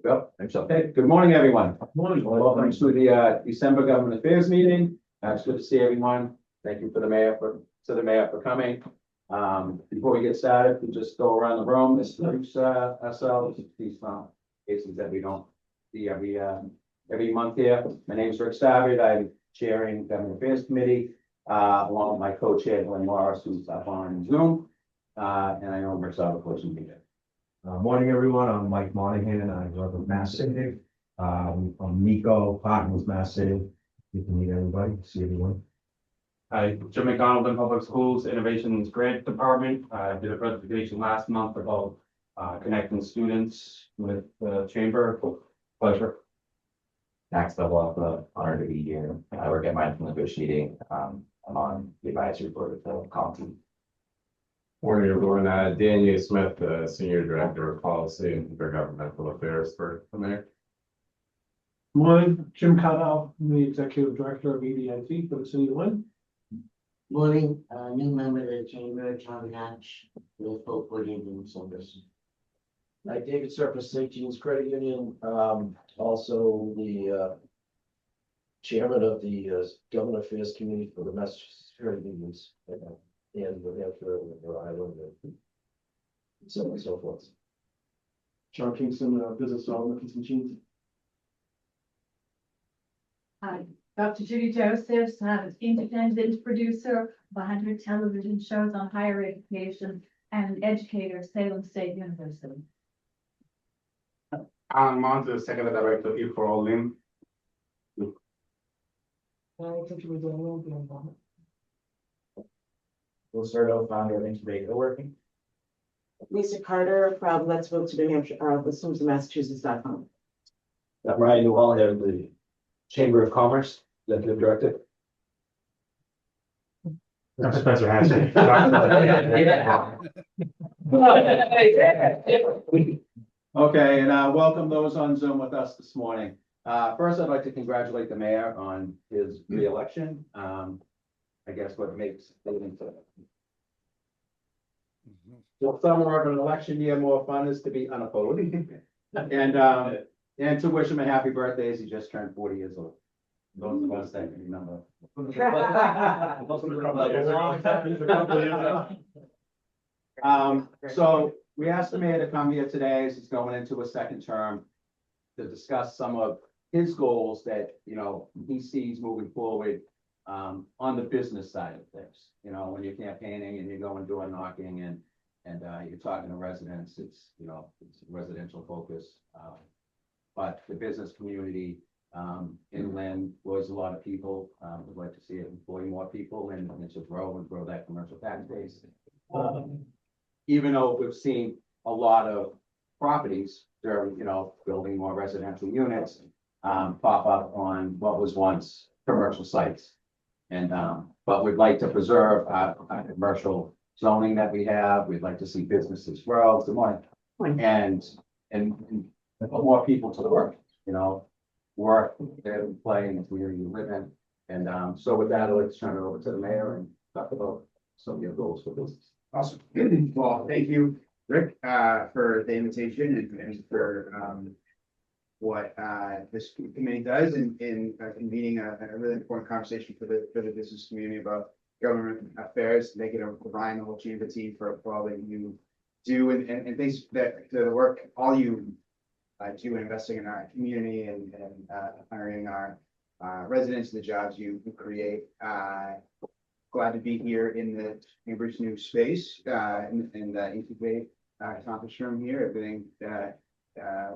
Well, thanks. Okay, good morning, everyone. Morning. Welcome to the December Government Affairs meeting. It's good to see everyone. Thank you to the mayor for coming. Before we get started, we'll just go around the room, introduce ourselves, these cases that we don't see every month here. My name is Rick Savage. I'm chairing Government Affairs Committee, along with my co-chair, Lynn, who's up on Zoom. And I know Rick's out of course in here. Morning, everyone. I'm Mike Monahan. I work with Mass Civic. I'm Nico, partners Mass Civic. You can meet everybody, see everyone. Hi, Jim McDonald in Public Schools Innovations Grant Department. I did a presentation last month about connecting students with the chamber. Pleasure. Max Bevel, honored to be here. I work at Mindful Negotiating. I'm on the advisory board of the county. Morning, everyone. Daniel Smith, Senior Director of Policy and Intergovernmental Affairs for the mayor. Morning, Jim Cottle, I'm the Executive Director of EDIT for the city of Lynn. Morning, new member of the chamber, John Hatch, with full coordinating service. David Surface Safety's Credit Union, also the chairman of the Government Affairs Committee for the Massachusetts Credit Unions, and New Hampshire, Rhode Island, and so on and so forth. John Kingston, Business Development Consultant. Hi, Dr. Judy Joseph, an independent producer of 100 television shows on higher education and an educator at Salem State University. I'm on the Secretary Director here for all Lynn. We'll start out founder of Integrated Working. Lisa Carter from Let's Vote to New Hampshire, let's move to Massachusetts.com. Ryan Newell, here at the Chamber of Commerce, Executive Director. Spencer has it. Okay, and welcome those on Zoom with us this morning. First, I'd like to congratulate the mayor on his re-election. I guess what makes well, summer of an election year more fun is to be unopposed. And to wish him a happy birthday as he just turned 40 years old. Those of us that remember. So we asked the mayor to come here today as he's going into a second term to discuss some of his goals that, you know, he sees moving forward on the business side of things. You know, when you're campaigning and you're going door knocking and you're talking to residents, it's, you know, it's a residential focus. But the business community in Lynn employs a lot of people. Would like to see it employ more people and to grow that commercial tax base. Even though we've seen a lot of properties, they're, you know, building more residential units pop up on what was once commercial sites. And but we'd like to preserve our commercial zoning that we have. We'd like to see businesses grow. Good morning. And put more people to the work, you know, work, play in the community you live in. And so with that, let's turn it over to the mayor and talk about some of your goals for business. Awesome. Well, thank you, Rick, for the invitation and for what this committee does in convening a really important conversation for the business community about government affairs. Thank you to Ryan, the whole chamber team for all that you do and thanks that to the work all you do in investing in our community and hiring our residents, the jobs you create. Glad to be here in the Cambridge new space and incubate conference room here. Everything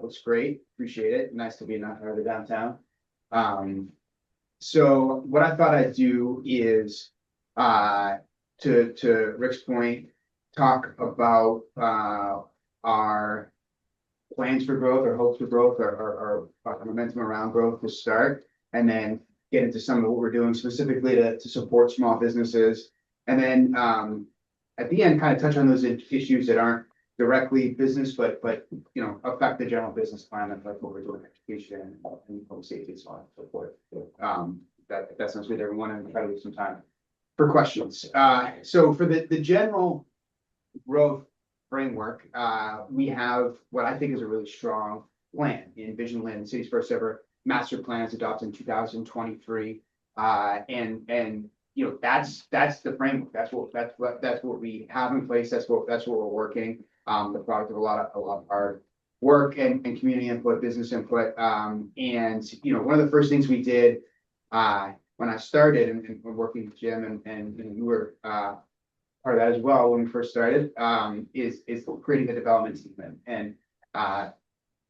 looks great. Appreciate it. Nice to be in the downtown. So what I thought I'd do is to Rick's point, talk about our plans for growth or hopes for growth or momentum around growth to start, and then get into some of what we're doing specifically to support small businesses. And then at the end, kind of touch on those issues that aren't directly business, but you know, affect the general business climate, like what we're doing in education and public safety and so on and so forth. That sounds good, everyone, and try to leave some time for questions. So for the general growth framework, we have what I think is a really strong land in Vision Land, the city's first ever master plan is adopted in 2023. And you know, that's the framework. That's what we have in place. That's what we're working. The product of a lot of hard work and community input, business input. And you know, one of the first things we did when I started and working with Jim and you were part of that as well when we first started, is creating a development team and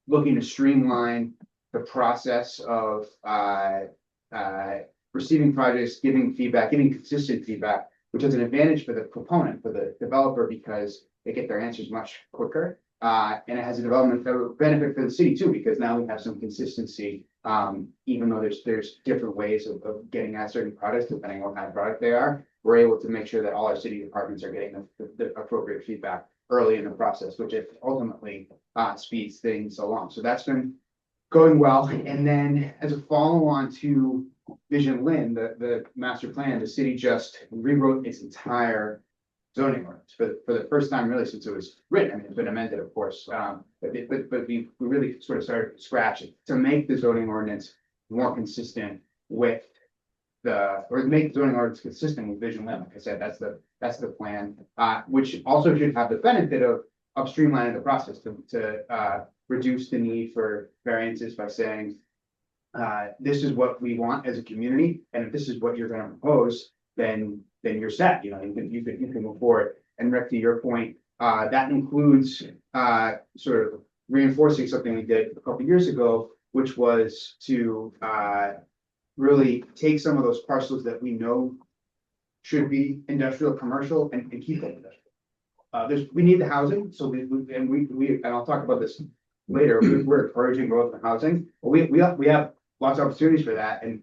looking to streamline the process of receiving projects, giving feedback, giving consistent feedback, which is an advantage for the proponent, for the developer, because they get their answers much quicker. And it has a development benefit for the city too, because now we have some consistency. Even though there's different ways of getting at certain products, depending on what kind of product they are, we're able to make sure that all our city departments are getting the appropriate feedback early in the process, which it ultimately speeds things along. So that's been going well. And then as a follow-on to Vision Lynn, the master plan, the city just rewrote its entire zoning ordinance for the first time really since it was written. I mean, it's been amended, of course, but we really sort of started from scratch to make the zoning ordinance more consistent with make the zoning ordinance consistent with Vision Lynn. Like I said, that's the plan, which also should have the benefit of streamlining the process to reduce the need for variances by saying, this is what we want as a community, and if this is what you're going to propose, then you're set. You know, you can move forward. And Rick, to your point, that includes sort of reinforcing something we did a couple years ago, which was to really take some of those parcels that we know should be industrial, commercial, and keep them industrial. We need the housing, so we and I'll talk about this later. We're encouraging growth in housing. But we have lots of opportunities for that, and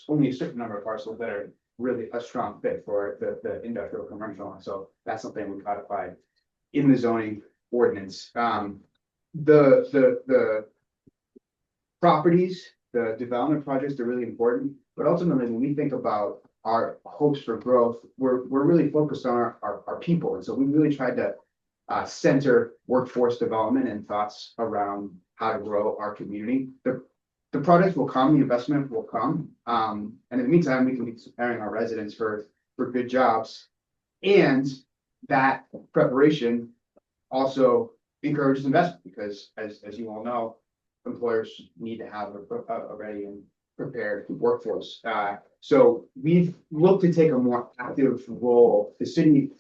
only a certain number of parcels that are really a strong fit for the industrial commercial. And so that's something we codified in the zoning ordinance. The properties, the development projects are really important, but ultimately when we think about our hopes for growth, we're really focused on our people. And so we really tried to center workforce development and thoughts around how to grow our community. The projects will come, the investment will come. And in the meantime, we can be preparing our residents for good jobs. And that preparation also encourages investment because as you all know, employers need to have a ready and prepared workforce. So we've looked to take a more active role, the city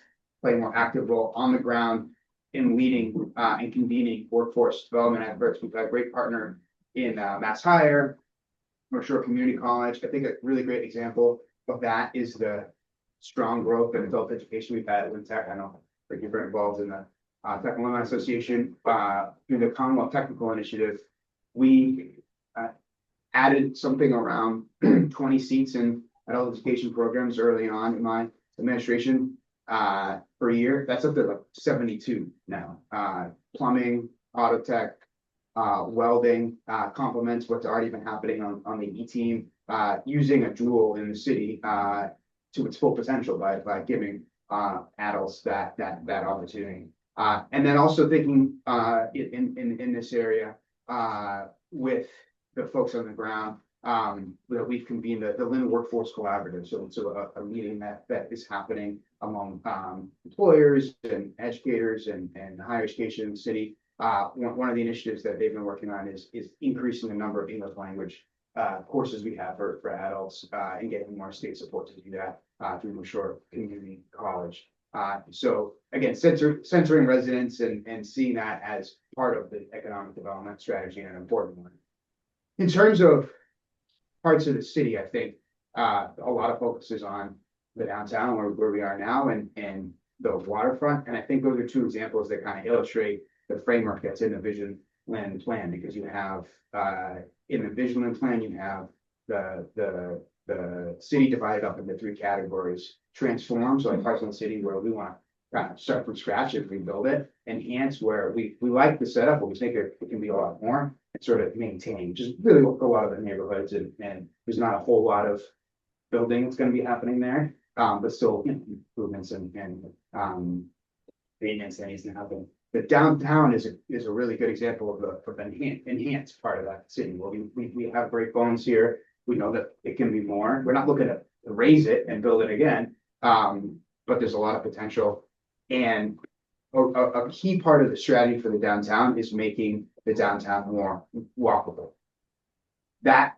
play a more active role on the ground in leading and convening workforce development efforts. We've got a great partner in Mass Hire, North Shore Community College. I think a really great example of that is the strong growth in adult education we've had at Lynn Tech. I know you're very involved in the Tech Alumni Association. Through the Commonwealth Technical Initiative, we added something around 20 seats in adult education programs early on in my administration per year. That's up to like 72 now. Plumbing, auto tech, welding complements what's already been happening on the E team, using a jewel in the city to its full potential by giving adults that opportunity. And then also thinking in this area with the folks on the ground, that we've convened the Lynn Workforce Collaborative. So a meeting that is happening among employers and educators and higher education in the city. One of the initiatives that they've been working on is increasing the number of English language courses we have for adults and getting more state support to do that through North Shore Community College. So again, centering residents and seeing that as part of the economic development strategy and an important one. In terms of parts of the city, I think a lot of focus is on the downtown where we are now and the waterfront. And I think those are two examples that kind of illustrate the framework that's in the Vision Land plan, because you have in the Vision Land plan, you have the city divided up into three categories: transform, so like parts of the city where we want to kind of start from scratch and rebuild it; enhance, where we like the setup, but we think it can be a lot more; and sort of maintain, just really look a lot of the neighborhoods and there's not a whole lot of building that's going to be happening there, but still improvements and maintenance that needs to happen The downtown is a really good example of the enhanced part of that city. Well, we have great bones here. We know that it can be more. We're not looking to raise it and build it again. But there's a lot of potential. And a key part of the strategy for the downtown is making the downtown more walkable. That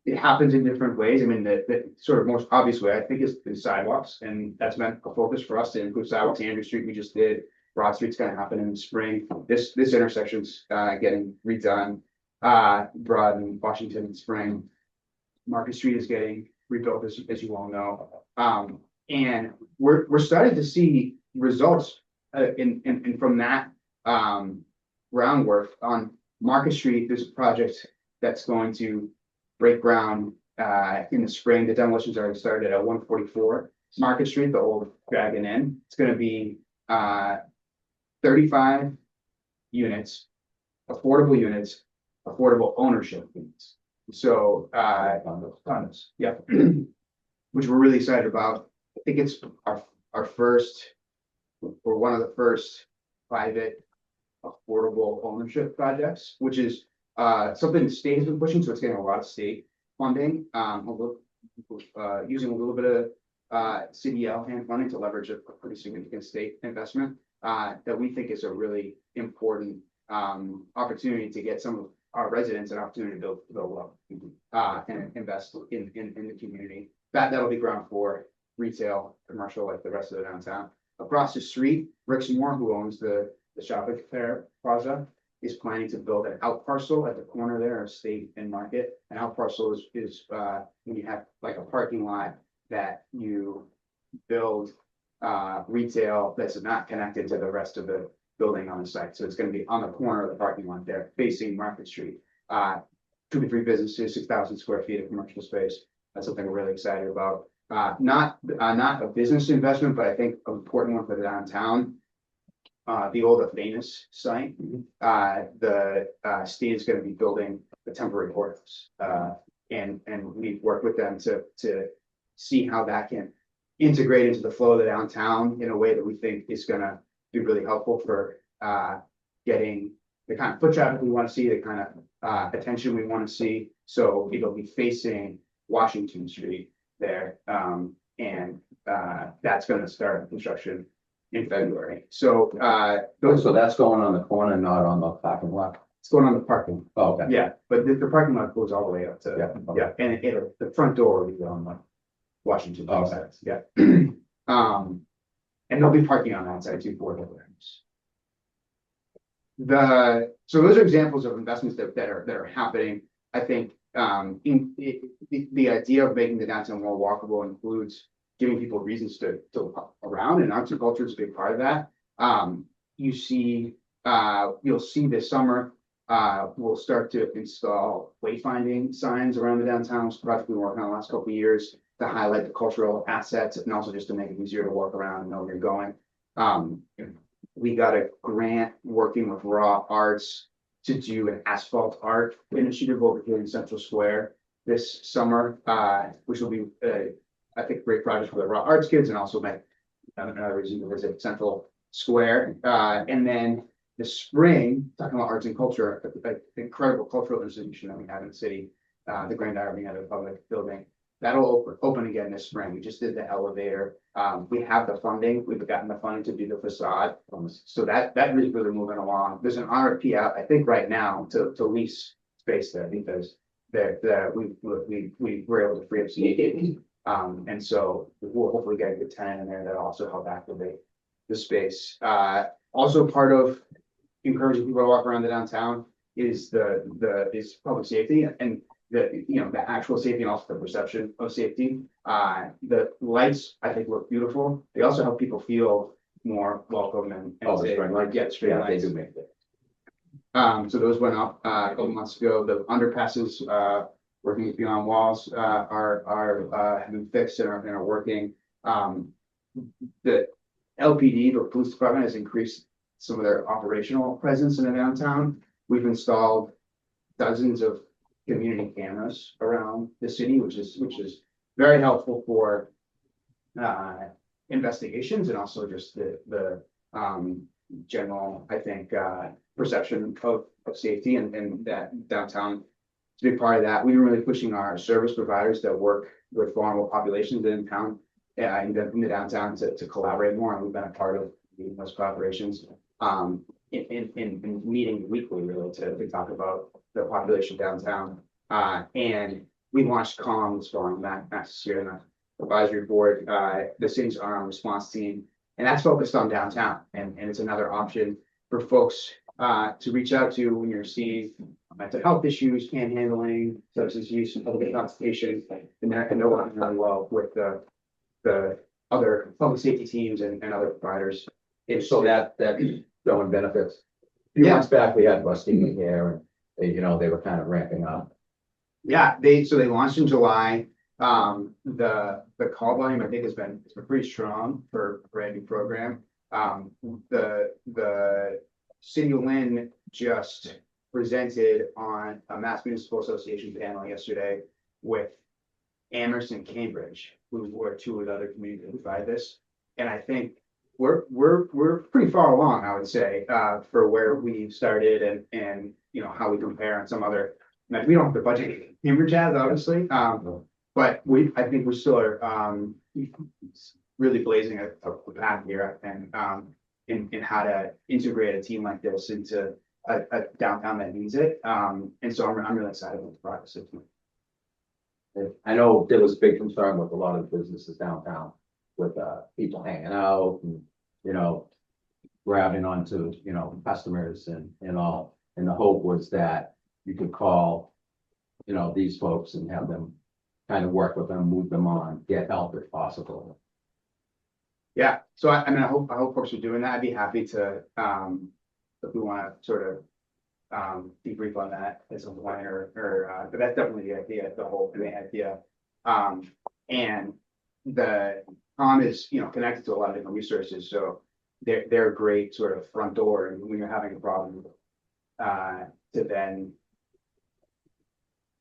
it happens in different ways. I mean, the sort of most obvious way I think is sidewalks, and that's meant a focus for us to include sidewalks. Andrew Street, we just did. Broad Street's gonna happen in the spring. This intersection's getting redone. Broad and Washington in spring. Market Street is getting rebuilt, as you all know. And we're starting to see results in from that groundwork on Market Street. There's a project that's going to break ground in the spring. The demolition's already started at 144 Market Street, the old Dragon Inn. It's gonna be 35 units, affordable ownership units. So condos, yeah, which we're really excited about. I think it's our first, or one of the first private affordable ownership projects, which is something the state has been pushing, so it's getting a lot of state funding. Using a little bit of CDL hand funding to leverage a pretty significant state investment that we think is a really important opportunity to get some of our residents an opportunity to build wealth and invest in the community. That'll be ground floor, retail, commercial, like the rest of the downtown. Across the street, Rixmore, who owns the shopping fair plaza, is planning to build an out parcel at the corner there of State and Market. An out parcel is when you have like a parking lot that you build retail that's not connected to the rest of the building on the site. So it's going to be on the corner of the parking lot there, facing Market Street. 2 to 3 businesses, 6,000 square feet of commercial space. That's something we're really excited about. Not a business investment, but I think an important one for the downtown. The old famous site. The state is going to be building the temporary courthouse. And we've worked with them to see how that can integrate into the flow of the downtown in a way that we think is going to be really helpful for getting the kind of foot traffic we want to see, the kind of attention we want to see. So it'll be facing Washington Street there. And that's going to start construction in February. So So that's going on the corner, not on the parking lot? it's going on the parking. Oh, okay. Yeah, but the parking lot goes all the way up to, Yeah. and the front door will be on the Washington. Oh, side. Yeah. And they'll be parking on that side too for the rooms. So those are examples of investments that are happening. I think the idea of making the downtown more walkable includes giving people reasons to look around, and arts and culture is a big part of that. You'll see this summer, we'll start to install wayfinding signs around the downtown. It's a project we've been working on the last couple of years to highlight the cultural assets and also just to make it easier to walk around and know where you're going. We got a grant working with Raw Arts to do an asphalt art initiative over here in Central Square this summer, which will be, I think, a great project for the Raw Arts kids and also make another reason to visit Central Square. And then the spring, talking about arts and culture, an incredible cultural institution that we have in the city, the Grand Irving Other Public Building. That'll open again this spring. We just did the elevator. We have the funding. We've gotten the funding to do the facade. So that is really moving along. There's an RFP out, I think, right now to lease space there because we were able to free up some. And so we'll hopefully get a good tenant in there that also help activate the space. Also part of encouraging people to walk around the downtown is is public safety and the actual safety and also the perception of safety. The lights, I think, look beautiful. They also help people feel more welcome and safe. String lights. They do make it. So those went up a couple months ago. The underpasses working with Beyond Walls are have been fixed and are working. The LPD, the police department, has increased some of their operational presence in the downtown. We've installed dozens of community cameras around the city, which is very helpful for investigations and also just the general, I think, perception of safety and that downtown. To be part of that, we've been really pushing our service providers that work with vulnerable populations in town, in the downtown to collaborate more, and we've been a part of those collaborations. In meeting weekly, really, to talk about the population downtown. And we launched Calm this fall, Max here in the advisory board, the city's armed response team, and that's focused on downtown. And it's another option for folks to reach out to when you're seeing mental health issues, panhandling, substance use, and public intoxication, and they're working really well with the other public safety teams and other providers. And so that showing benefits. A few Yeah. months back, we had Rusty here and they were kind of ramping up. Yeah, they launched in July. The call volume, I think, it's been pretty strong for a brand new program. The city of Lynn just presented on a Mass Municipal Association panel yesterday with Amherst and Cambridge, who were two of the other communities that provide this. And I think we're pretty far along, I would say, for where we started and how we compare on some other. Now, we don't have the budget Cambridge has, obviously, but I think we still are really blazing a path here and in how to integrate a team like this into a downtown that needs it. And so I'm really excited about the progress. I know there was a big concern with a lot of the businesses downtown with people hanging out and, grabbing onto, customers and all. And the hope was that you could call, these folks and have them kind of work with them, move them on, get help if possible. Yeah, so I mean, I hope folks are doing that. I'd be happy to, if we want to sort of debrief on that at some point but that's definitely the idea, the idea. And the COM is, connected to a lot of different resources, so they're a great sort of front door, and when you're having a problem, to then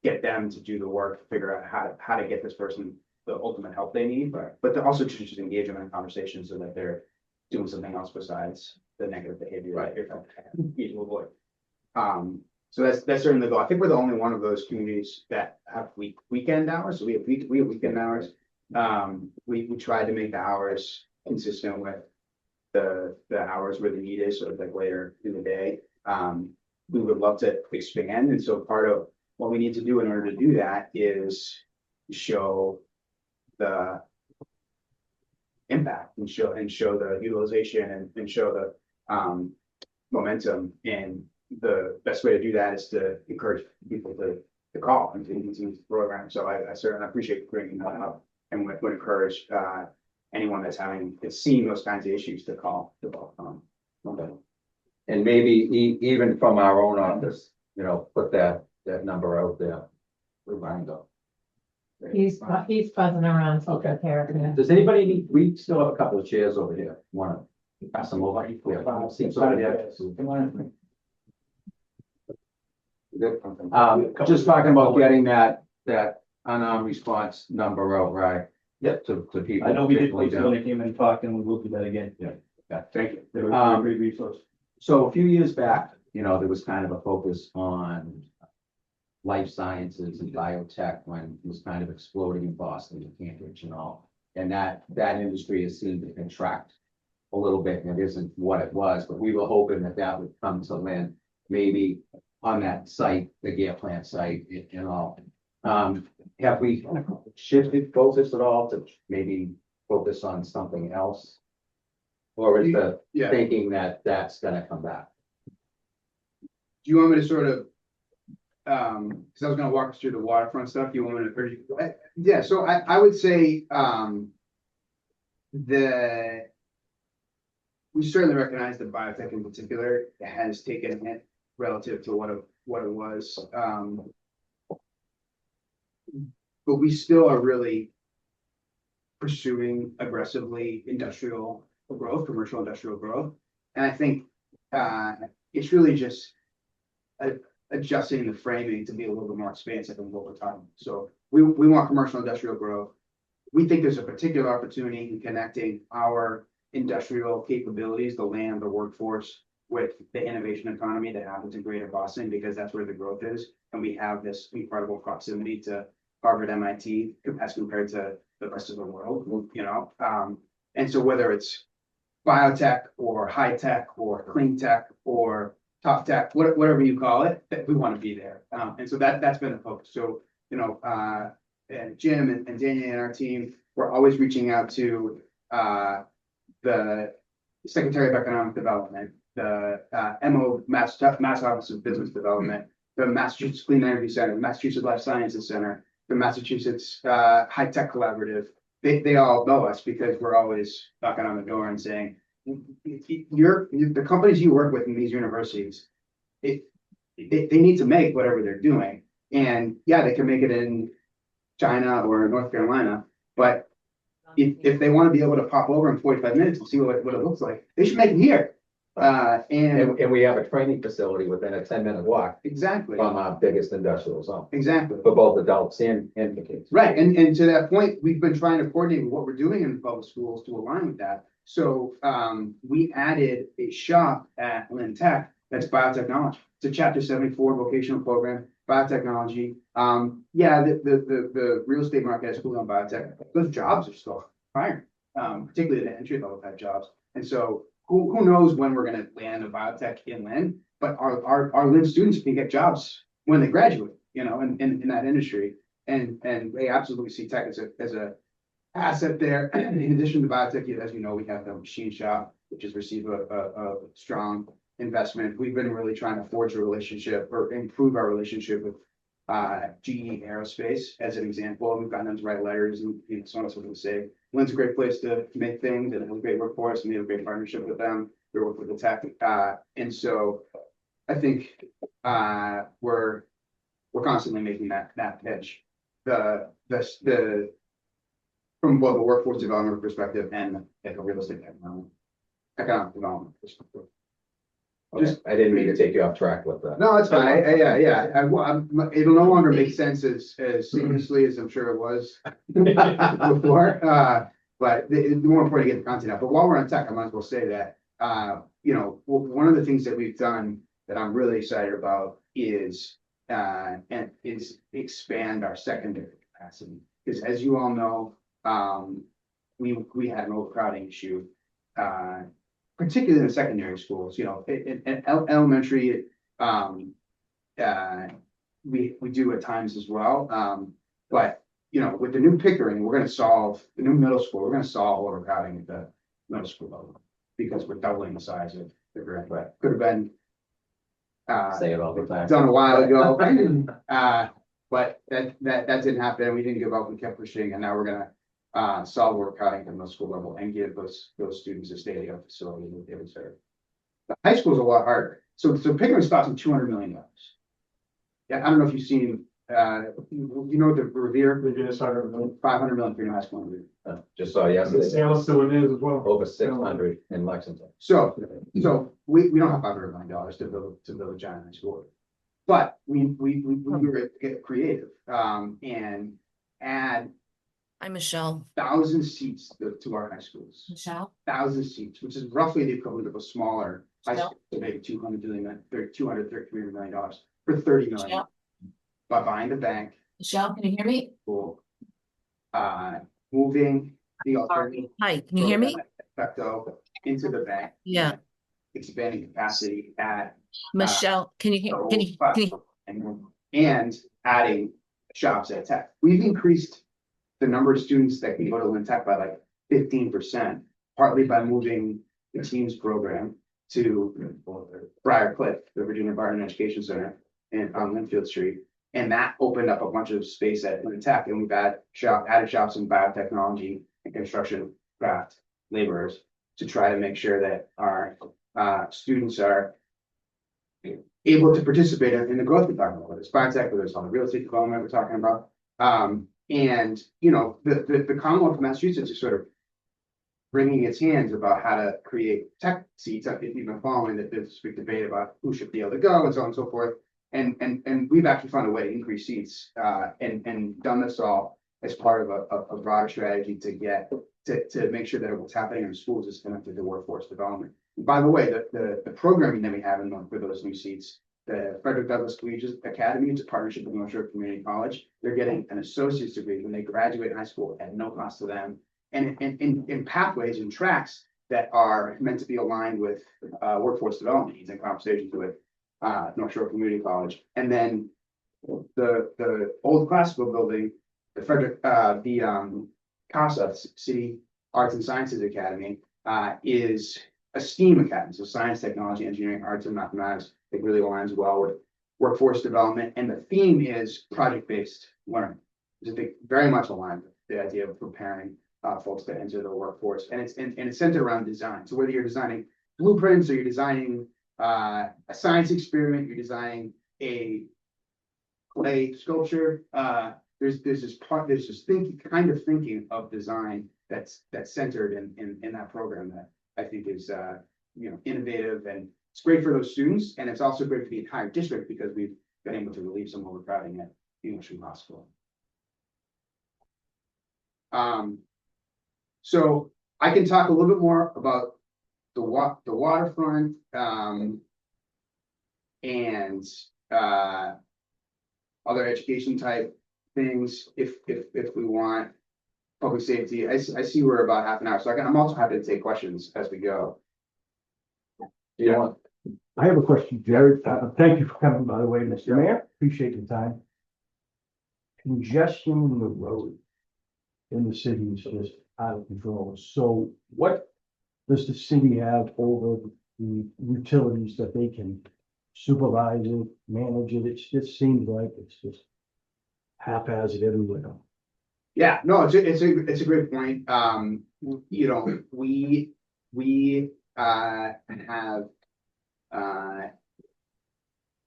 get them to do the work, figure out how to get this person the ultimate help they need, but to also just engage them in a conversation so that they're doing something else besides the negative behavior that you're trying to avoid. So that's certainly the goal. I think we're the only one of those communities that have weekend hours. So we have weekend hours. We tried to make the hours consistent with the hours where the need is, sort of like later in the day. We would love to expand, and so part of what we need to do in order to do that is show the impact and show the utilization and show the momentum. And the best way to do that is to encourage people to call and to use the program. So I certainly appreciate bringing that up and would encourage anyone that's seeing those kinds of issues to call. Okay. And maybe even from our own office, put that number out there. Reminder. He's buzzing around. So okay. Care. Does anybody need, we still have a couple of chairs over here. Want to pass them over? We have 5 seats over there. Just talking about getting that unarmed response number out, right? Yep. To people. I know we did particularly when it came in talk, and we will do that again. Yeah, thank you. They were a great resource. So a few years back, there was kind of a focus on life sciences and biotech when it was kind of exploding in Boston and Cambridge and all. And that industry has seemed to contract a little bit, and it isn't what it was, but we were hoping that would come to Lynn, maybe on that site, the GAC plant site and all. Have we shifted focus at all to maybe focus on something else? Or is the thinking that that's gonna come back? Do you want me to sort of, because I was gonna walk us through the waterfront stuff, you want me to, yeah, so I would say, we certainly recognize that biotech in particular has taken a hit relative to what it was. But we still are really pursuing aggressively industrial growth, commercial industrial growth. And I think it's really just adjusting the framing to be a little bit more expansive in what we're talking. So we want commercial industrial growth. We think there's a particular opportunity in connecting our industrial capabilities, the land, the workforce, with the innovation economy that happens in Greater Boston, because that's where the growth is. And we have this incredible proximity to Harvard, MIT, as compared to the rest of the world, you know? And so whether it's biotech or high tech or clean tech or top tech, whatever you call it, that we want to be there. And so that's been the focus. So, you know, and Jim and Daniel and our team, we're always reaching out to the Secretary of Economic Development, the Mass Office of Business Development, the Massachusetts Clean Energy Center, the Massachusetts Life Sciences Center, the Massachusetts High Tech Collaborative. They all know us because we're always knocking on the door and saying, the companies you work with in these universities, they need to make whatever they're doing. And yeah, they can make it in China or North Carolina, but if they want to be able to pop over in 45 minutes and see what it looks like, they should make it here. And we have a training facility within a 10-minute walk Exactly, from our biggest industrial zone exactly. for both adults and the kids. Right, and to that point, we've been trying to coordinate what we're doing in the public schools to align with that. So we added a shop at Lynn Tech that's biotechnology. It's a Chapter 74 vocational program, biotechnology. Yeah, the real estate market has cooled on biotech. Those jobs are still hiring, particularly the entry level type jobs. And so who knows when we're going to land a biotech in Lynn, but our Lynn students can get jobs when they graduate, you know, in that industry. And they absolutely see tech as a asset there. In addition to biotech, as you know, we have the machine shop, which has received a strong investment. We've been really trying to forge a relationship or improve our relationship with GE Aerospace as an example. We've gotten them to write letters and so on and so forth to say, Lynn's a great place to make things and it was a great workforce, and we have a great partnership with them. We work with the tech. And so I think we're constantly making that pitch. The from both a workforce development perspective and like a real estate economic development perspective. Okay, I didn't mean to take you off track with that. No, it's fine. It'll no longer make sense as seamlessly as I'm sure it was before. But the more important to get the content out. But while we're on tech, I might as well say that you know, one of the things that we've done that I'm really excited about is expand our secondary capacity. Because as you all know, we had an overcrowding issue, particularly in the secondary schools. You know, in elementary, we do at times as well. But you know, with the new Pickering, we're going to solve the new middle school. We're going to solve overcrowding at the middle school level because we're doubling the size of the grant. But could have been Say it all the time. done a while ago. But that didn't happen. We didn't give up. We kept pushing, and now we're gonna solve overcrowding at the middle school level and give those students a state-of-the-art facility that they would serve. The high school is a lot harder. So Pickering stops in $200 million. Yeah, I don't know if you've seen. You know the Revere. They just started. 500 million for new high school. Just saw yesterday, Salem still it is as well. over 600 in Lexington. So we don't have $500 million to build a giant high school. But we were get creative and add Hi, Michelle. 1,000 seats to our high schools. Michelle? 1,000 seats, which is roughly the equivalent of a smaller high Michelle? school, to make $200 million for $30 million. Michelle? By buying the bank, Michelle, can you hear me? for moving the alternative. Hi, can you hear me? Perfecto into the bank. Yeah. Expanding capacity at Michelle, can you hear, and adding shops at Tech. We've increased the number of students that can go to Lynn Tech by like 15%, partly by moving the Teams program to Briarcliff, the Virginia Barton Education Center, and on Linfield Street. And that opened up a bunch of space at Lynn Tech, and we've added shops in biotechnology and construction craft laborers to try to make sure that our students are able to participate in the growth department, whether it's biotech, whether it's on the real estate development we're talking about. And you know, the Commonwealth of Massachusetts is sort of wringing its hands about how to create tech seats. If you've been following this big debate about who should be able to go and so on and so forth. And we've actually found a way to increase seats and done this all as part of a broader strategy to make sure that what's happening in the schools is connected to workforce development. By the way, the programming that we have in for those new seats, the Frederick Douglass Collegiate Academy, it's a partnership with North Shore Community College. They're getting an associate's degree when they graduate high school at no cost to them. And in pathways and tracks that are meant to be aligned with workforce development needs and conversations with North Shore Community College. And then the old classical building, the Frederick, the CASA, City Arts and Sciences Academy, is a STEAM academy, so science, technology, engineering, arts, and mathematics. It really aligns well with workforce development, and the theme is project-based learning. I think very much aligned with the idea of preparing folks to enter the workforce, and it's centered around design. So whether you're designing blueprints or you're designing a science experiment, you're designing a clay sculpture, there's this thinking of design that's centered in that program that I think is innovative, and it's great for those students, and it's also great for the entire district because we've been able to relieve some overcrowding at English Hospital. So I can talk a little bit more about the waterfront and other education type things if we want. Public safety, I see we're about half an hour, so I'm also happy to take questions as we go. Yeah. I have a question, Jared. Thank you for coming, by the way, Mr. Mayor. Appreciate your time. Congestion in the road in the city is just out of control. So what does the city have over the utilities that they can supervise it, manage it? It just seems like it's just haphazard everywhere. Yeah, no, it's a great point. We have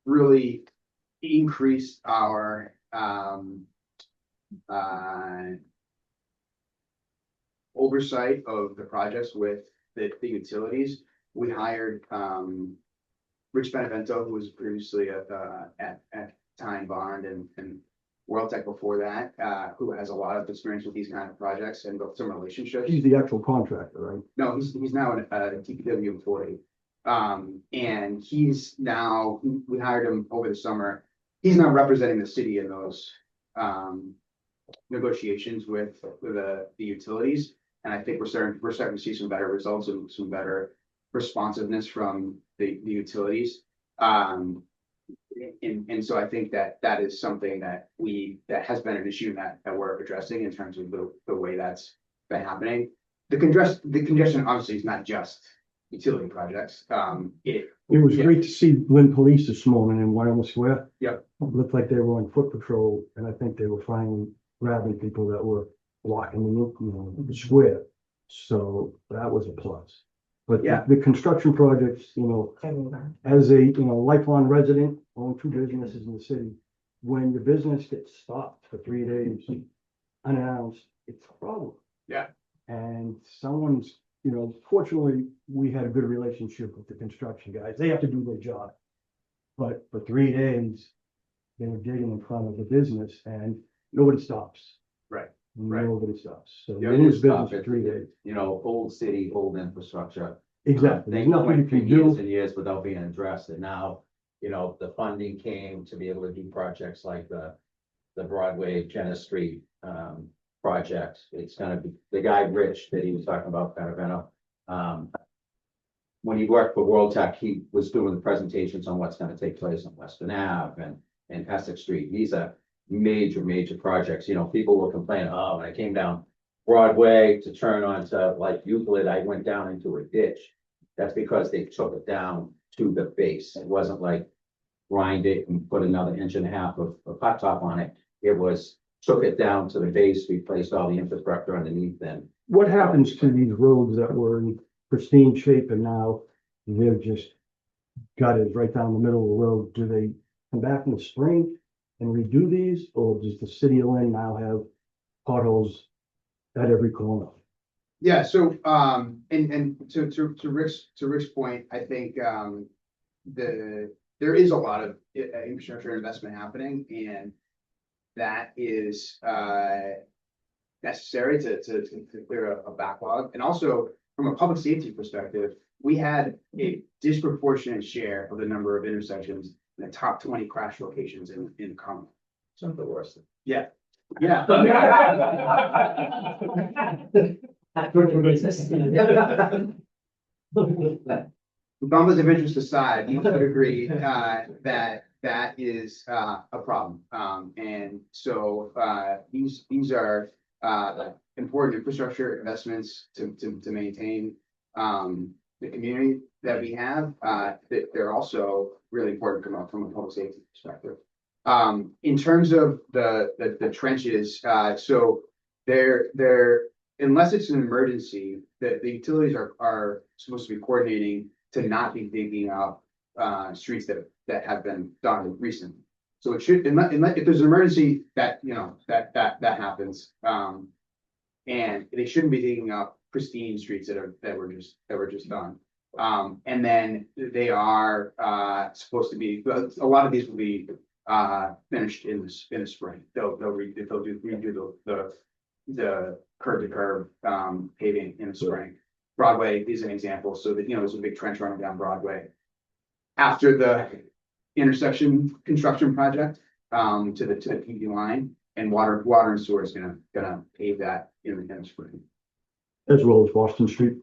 really increased our oversight of the projects with the utilities. We hired Rich Benevento, who was previously at Time Bond and World Tech before that, who has a lot of experience with these kind of projects and built some relationships. He's the actual contractor, right? No, he's now a TPW employee. And he's now, we hired him over the summer. He's now representing the city in those negotiations with the utilities. And I think we're starting to see some better results and some better responsiveness from the utilities. And so I think that is something that has been an issue that we're addressing in terms of the way that's been happening. The congestion obviously is not just utility projects. It was great to see Lynn Police this morning in Wyoming Square. Yep. It looked like they were on foot patrol, and I think they were finally grabbing people that were blocking the square. So that was a plus. But yeah, the construction projects, as a lifelong resident, own 2 businesses in the city, when the business gets stopped for 3 days unannounced, it's a problem. Yeah. And someone's, fortunately, we had a good relationship with the construction guys. They have to do their job. But for 3 days, they were digging in front of the business and nobody stops. Right. Nobody stops. So Yeah, they lose business for 3 days. Old city, old infrastructure. Exactly. There's Things nothing you went for can years do. and years without being addressed, and now, the funding came to be able to do projects like the Broadway Jenna Street project. It's gonna be, the guy Rich that he was talking about, when he worked for World Tech, he was doing the presentations on what's gonna take place on Western Ave and Essex Street. These are major projects. People were complaining, oh, when I came down Broadway to turn onto like Euclid, I went down into a ditch. That's because they took it down to the base. It wasn't like grind it and put another 1.5 inches of hot top on it. It was took it down to the base, replaced all the infrastructure underneath them. What happens to these roads that were in pristine shape and now they're just gutted right down the middle of the road? Do they come back in the spring and redo these, or does the city of Lynn now have potholes at every corner? Yeah, so and to Rick's point, I think there is a lot of infrastructure investment happening, and that is necessary to clear a backlog. And also, from a public safety perspective, we had a disproportionate share of the number of intersections in the top 20 crash locations in the county. Some of the worst. Yeah. Yeah. Conflicts of interest aside, you would agree that is a problem. And so these are important infrastructure investments to maintain the community that we have. They're also really important from a public safety perspective. In terms of the trenches, so they're unless it's an emergency, the utilities are supposed to be coordinating to not be digging up streets that have been done recently. So it should, unless if there's an emergency that, you know, that happens. And they shouldn't be digging up pristine streets that were just done. And then they are supposed to be, a lot of these will be finished in the spring. They'll redo the curb to curb paving in the spring. Broadway is an example. So that, you know, there's a big trench running down Broadway. After the intersection construction project to the PD line, and water and sewer is gonna pave that in the spring. As well as Boston Street.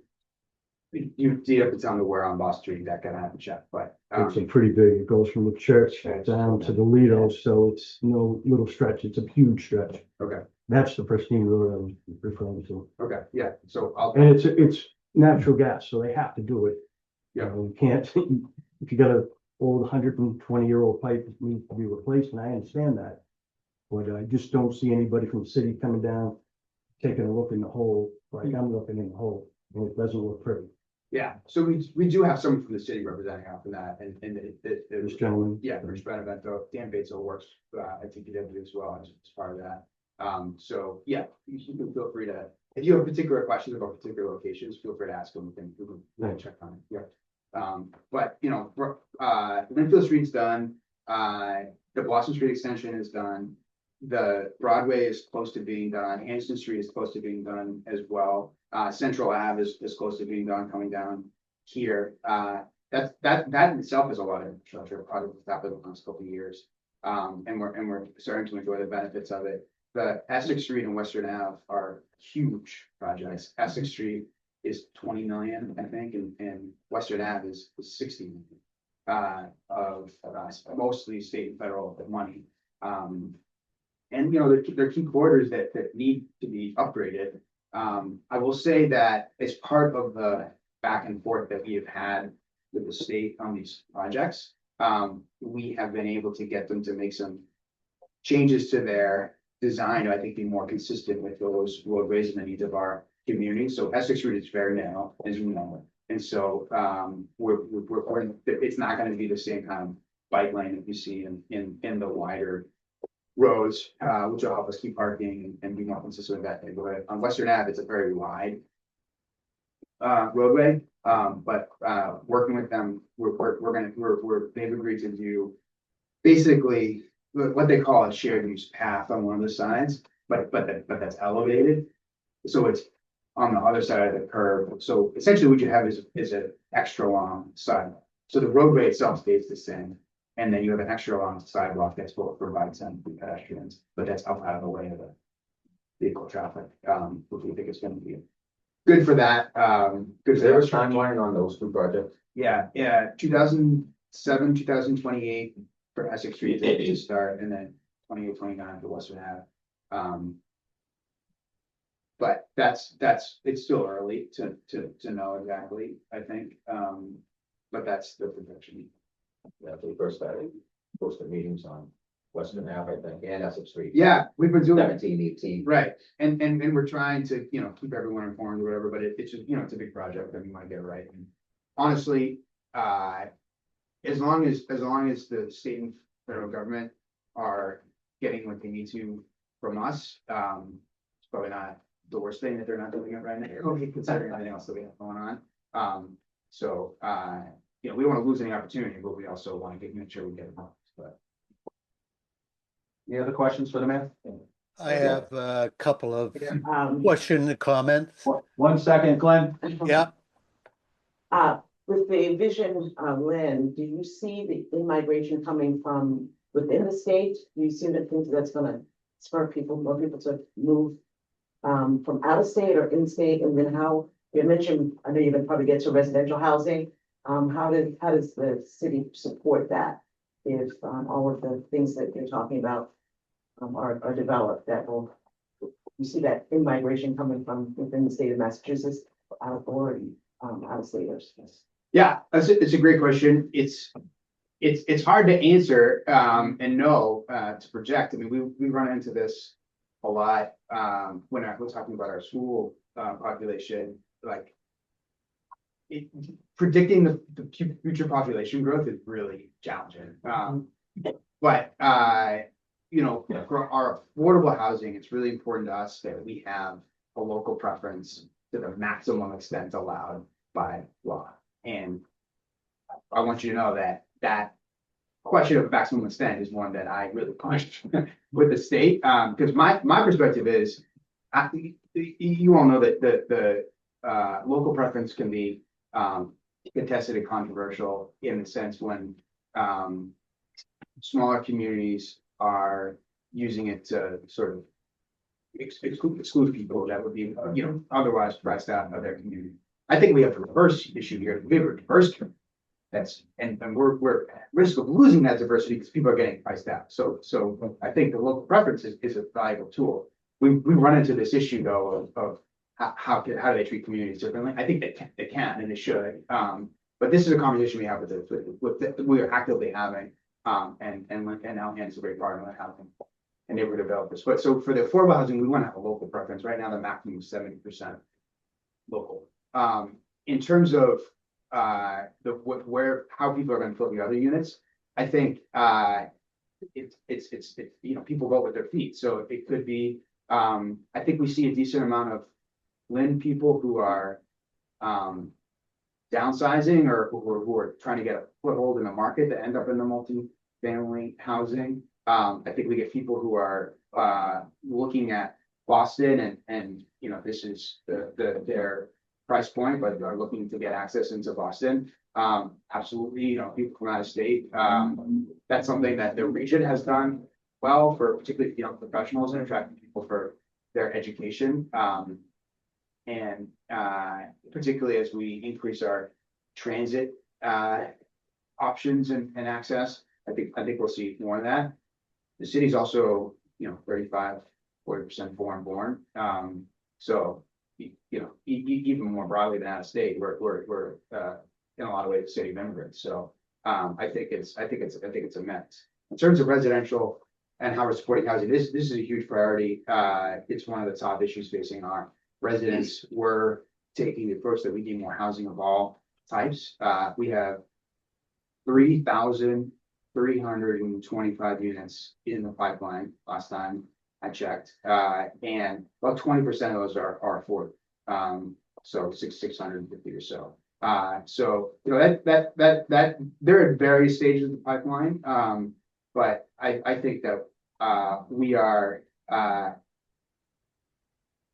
You have to tell me where on Boston Street that gonna happen, check, but It's a pretty big, it goes from the church down to the Lido, so it's no little stretch, it's a huge stretch. okay, That's the pristine road I was referring to. okay, yeah, so I'll. And it's natural gas, so they have to do it. Yeah. You can't, if you got a old 120-year-old pipe that needs to be replaced, and I understand that. But I just don't see anybody from the city coming down, taking a look in the hole, like I'm looking in the hole, and it doesn't look pretty. Yeah, so we do have someone from the city representing out for that, and This gentleman. yeah, Rich Benevento, Dan Batesville works at TPW as well as part of that. So yeah, you can feel free to, if you have particular questions about particular locations, feel free to ask them. We can check on it. Yeah. But you know, Linfield Street's done. The Boston Street extension is done. The Broadway is close to being done. Hanston Street is close to being done as well. Central Ave is close to being done, coming down here. That in itself is a lot of infrastructure project that's happened in the last couple of years. And we're starting to enjoy the benefits of it. The Essex Street and Western Ave are huge projects. Essex Street is 20 million, I think, and Western Ave is 60 million of mostly state and federal money. And you know, they're key corridors that need to be upgraded. I will say that as part of the back and forth that we have had with the state on these projects, we have been able to get them to make some changes to their design, I think, be more consistent with those roadways and the needs of our community. So Essex Street is very narrow, as you know, and so it's not going to be the same kind of bike lane that you see in the wider roads, which will help us keep parking and be more consistent with that neighborhood. On Western Ave, it's a very wide roadway, but working with them, they've agreed to do basically what they call a shared use path on one of the sides, but that's elevated, so it's on the other side of the curve. So essentially, what you have is an extra long sidewalk. So the roadway itself stays the same. And then you have an extra long sidewalk that's both for bikes and pedestrians, but that's up out of the way of the vehicle traffic, which we think is going to be good for that. Good. Is there a timeline on those two projects? Yeah, 2007, 2028 for Essex Street to start, and then 28, 29 for Western Ave. But it's still early to know exactly, I think. But that's the projection. Yeah, we first started posting meetings on Western Ave, I think, and Essex Street. Yeah, we've been doing 17, 18. right, and we're trying to, you know, keep everyone informed or whatever, but it's just, you know, it's a big project that we want to get right. And honestly, as long as the state and federal government are getting what they need to from us, it's probably not the worst thing that they're not doing it right now, considering everything else that we have going on. So you know, we don't want to lose any opportunity, but we also want to make sure we get it. But Any other questions for the mayor? I have a couple of Um, question and comments. 1 second, Glenn. Yeah, with the vision, Lynn, do you see the in-migration coming from within the state? Do you see that think that's gonna spur people, more people to move from out of state or in-state? And then how, you mentioned, I know you're gonna probably get to residential housing. How does the city support that? If all of the things that you're talking about are developed, that will, you see that in-migration coming from within the state of Massachusetts or out of staters? Yeah, it's a great question. It's hard to answer and know to project. I mean, we run into this a lot when we're talking about our school population. Like predicting the future population growth is really challenging. But you know, for our affordable housing, it's really important to us that we have a local preference to the maximum extent allowed by law. And I want you to know that question of maximum extent is one that I really push with the state. Because my perspective is, you all know that the local preference can be contested and controversial in the sense when smaller communities are using it to sort of exclude people that would be, you know, otherwise priced out of their community. I think we have a reverse issue here. We have a diverse community. That's and we're at risk of losing that diversity because people are getting priced out. So I think the local preference is a valuable tool. We run into this issue though of how do they treat communities differently? I think they can and they should. But this is a conversation we have we are actively having. And Alhan is a great partner in housing and neighborhood developers. But so for the affordable housing, we want to have a local preference. Right now, the maximum is 70% local. In terms of how people are going to fill the other units, I think it's you know, people vote with their feet. So it could be I think we see a decent amount of Lynn people who are downsizing or who are trying to get a foothold in the market that end up in the multi-family housing. I think we get people who are looking at Boston and you know, this is their price point, but are looking to get access into Boston. Absolutely, you know, people from out of state. That's something that the region has done well for particularly, you know, professionals and attracting people for their education. And particularly as we increase our transit options and access, I think we'll see more of that. The city's also, you know, 35-40% foreign born. So you know, even more broadly than out of state, we're in a lot of ways a city of immigrants. So I think it's a mix. In terms of residential and how we're supporting housing, this is a huge priority. It's one of the top issues facing our residents. We're taking the approach that we need more housing of all types. We have 3,325 units in the pipeline last time I checked, and about 20% of those are affordable. So 650 or so. So you know that they're at various stages of the pipeline. But I think that we are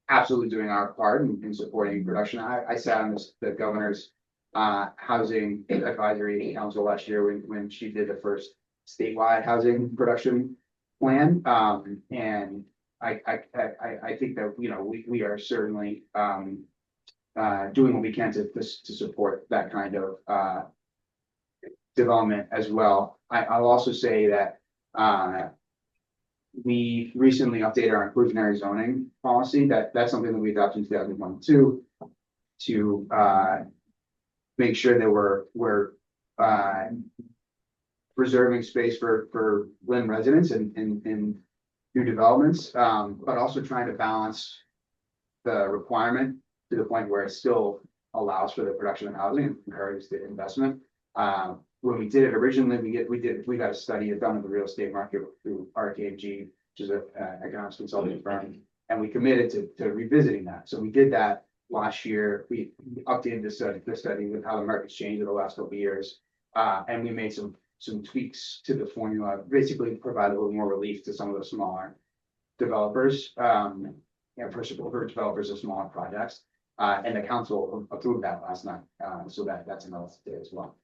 absolutely doing our part in supporting production. I sat on the governor's housing advisory council last year when she did the first statewide housing production plan. And I think that, you know, we are certainly doing what we can to support that kind of development as well. I'll also say that we recently updated our inclusionary zoning policy. That's something that we adopted in 2022 to make sure that we're reserving space for Lynn residents and new developments, but also trying to balance the requirement to the point where it still allows for the production of housing and encourages the investment. When we did it originally, we got a study done of the real estate market through RKG, which is an economics consulting firm, and we committed to revisiting that. So we did that last year. We updated the study with how the market's changed in the last couple of years, and we made some tweaks to the formula, basically provide a little more relief to some of the smaller developers, for developers of smaller projects. And the council approved that last night, so that's another day as well.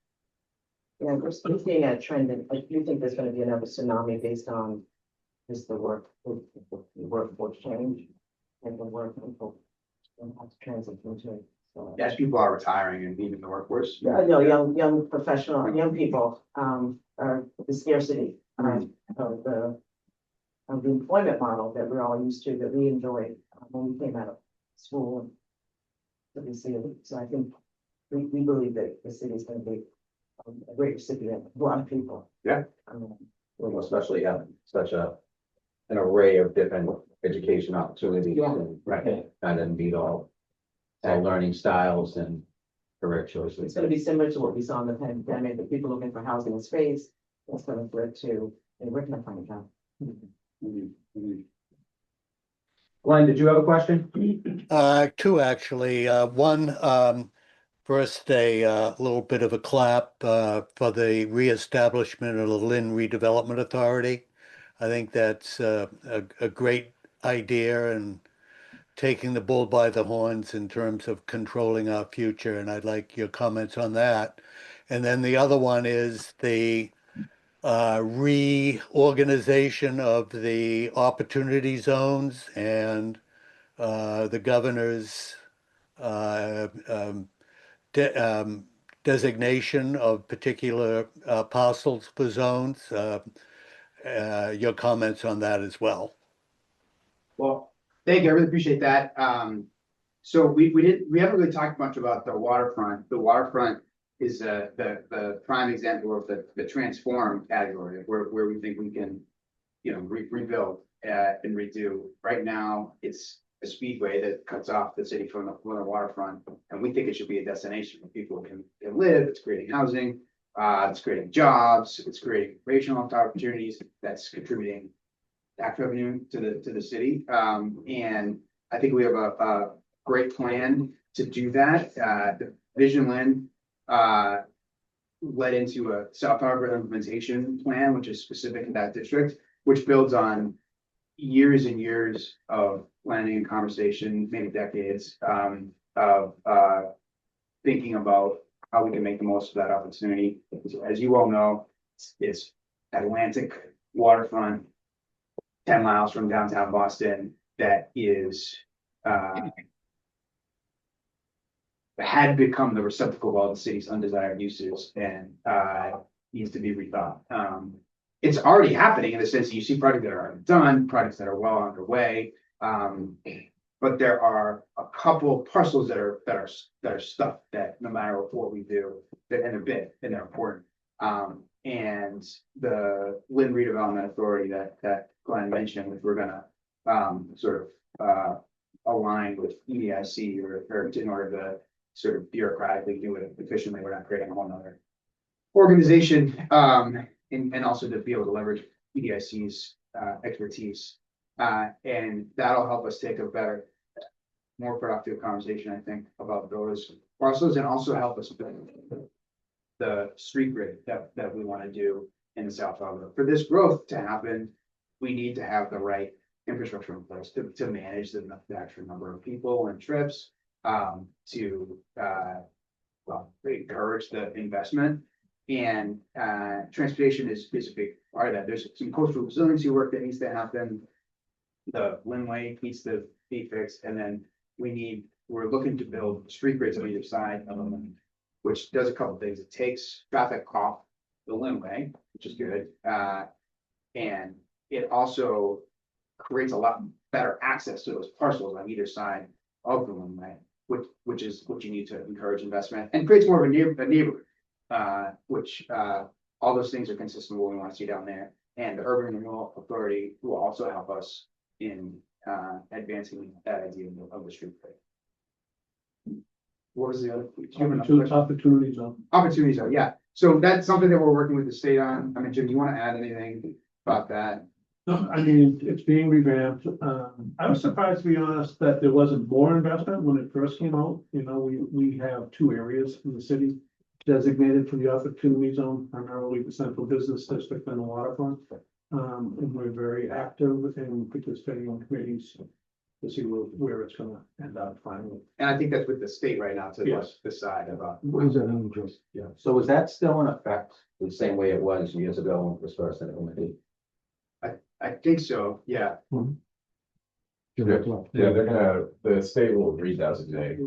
Yeah, we're seeing a trend, and I do think there's gonna be another tsunami based on just the workforce change and the work people have to transit into it. So, As people are retiring and leaving the workforce. yeah, young professional, young people, are the scarcity of the employment model that we're all used to, that we enjoyed when we came out of school. That we see, so I think we believe that the city is gonna be a great recipient of a lot of people. Yeah. Well, especially having such an array of different education opportunities. Yeah. And kind of meet all learning styles and career choices. It's gonna be similar to what we saw in the pandemic, that people looking for housing and space, that's gonna flip to, and we're gonna find a job. Glenn, did you have a question? Two actually. One, first, a little bit of a clap for the reestablishment of the Lynn Redevelopment Authority. I think that's a great idea and taking the bull by the horns in terms of controlling our future, and I'd like your comments on that. And then the other one is the reorganization of the opportunity zones and the governor's designation of particular parcels for zones. Your comments on that as well. Well, thank you, I really appreciate that. So we haven't really talked much about the waterfront. The waterfront is the prime example of the transform category, where we think we can, rebuild and redo. Right now, it's a speedway that cuts off the city from the waterfront, and we think it should be a destination where people can live. It's creating housing, it's creating jobs, it's creating recreational opportunities, that's contributing tax revenue to the city. And I think we have a great plan to do that. The Vision Lynn led into a South Harbor implementation plan, which is specific to that district, which builds on years and years of planning and conversation, maybe decades, of thinking about how we can make the most of that opportunity. As you all know, it's Atlantic waterfront, 10 miles from downtown Boston, that is had become the receptacle of all the city's undesired uses and needs to be rethought. It's already happening in the sense that you see projects that are already done, projects that are well underway. But there are a couple parcels that are stuck, that no matter what we do, and they're big and they're important. And the Lynn Redevelopment Authority that Glenn mentioned, which we're gonna align with EDIC or in order to sort of bureaucratically do it efficiently. We're not creating a whole nother organization, and also to be able to leverage EDIC's expertise. And that'll help us take a better, more productive conversation, I think, about those parcels, and also help us build the street grid that we want to do in the South Harbor. For this growth to happen, we need to have the right infrastructure in place to manage the actual number of people and trips, to encourage the investment. And transportation is a big part of that. There's some coastal resiliency work that needs to happen. The Linway needs to be fixed, and then we're looking to build street grids on either side of them, which does a couple things. It takes traffic off the Linway, which is good, and it also creates a lot better access to those parcels on either side of the Linway, which is what you need to encourage investment, and creates more of a neighborhood, which all those things are consistent with what we want to see down there. And the Urban Renewal Authority will also help us in advancing that idea of the street grid. What was the other? Opportunities on. Opportunities are, yeah. So that's something that we're working with the state on. I mean, Jim, do you want to add anything about that? No, I mean, it's being revamped. I was surprised, to be honest, that there wasn't more investment when it first came out. We have two areas in the city designated for the opportunity zone, primarily the central business district and the waterfront. And we're very active and participating on committees to see where it's gonna end up finally. And I think that's with the state right now to Yes. decide about. What is that interest? Yeah. So is that still in effect the same way it was years ago when it was first implemented? I think so, yeah. Yeah, they're gonna, the state will redesignate,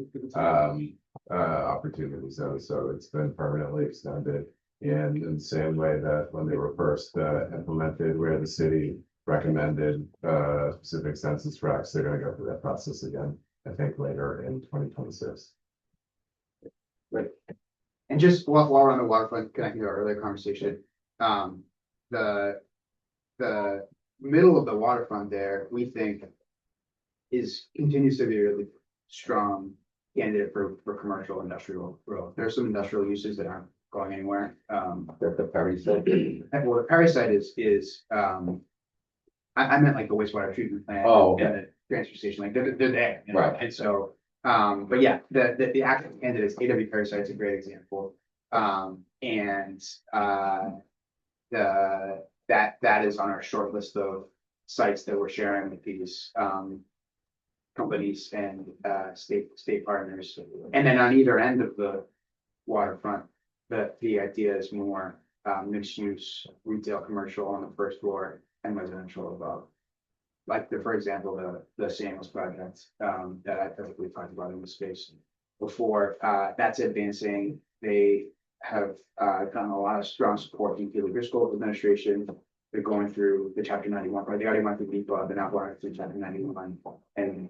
opportunity zones, so it's been permanently extended. And in the same way that when they were first, implemented, where the city recommended, specific census tracts, they're gonna go through that process again, I think later in 2026. And just while we're on the waterfront, connecting to our earlier conversation, the middle of the waterfront there, we think continues to be a really strong candidate for commercial industrial growth. There's some industrial uses that aren't going anywhere. The Perry said. Well, the Perry site is, I meant like the wastewater treatment plant. Oh, okay. And the transfer station, like they're there, you know, Right. and so, but yeah, the active candidates, AW Perry site is a great example. That is on our short list of sites that we're sharing with these, companies and, state partners. And then on either end of the waterfront, the idea is more, mixed use, retail, commercial on the first floor and residential above. Like for example, the Samuels project, that I think we talked about in the space before, that's advancing. They have, gotten a lot of strong support from the School administration. They're going through the chapter 91, right? They already went through NEPA, they're now going through chapter 91 and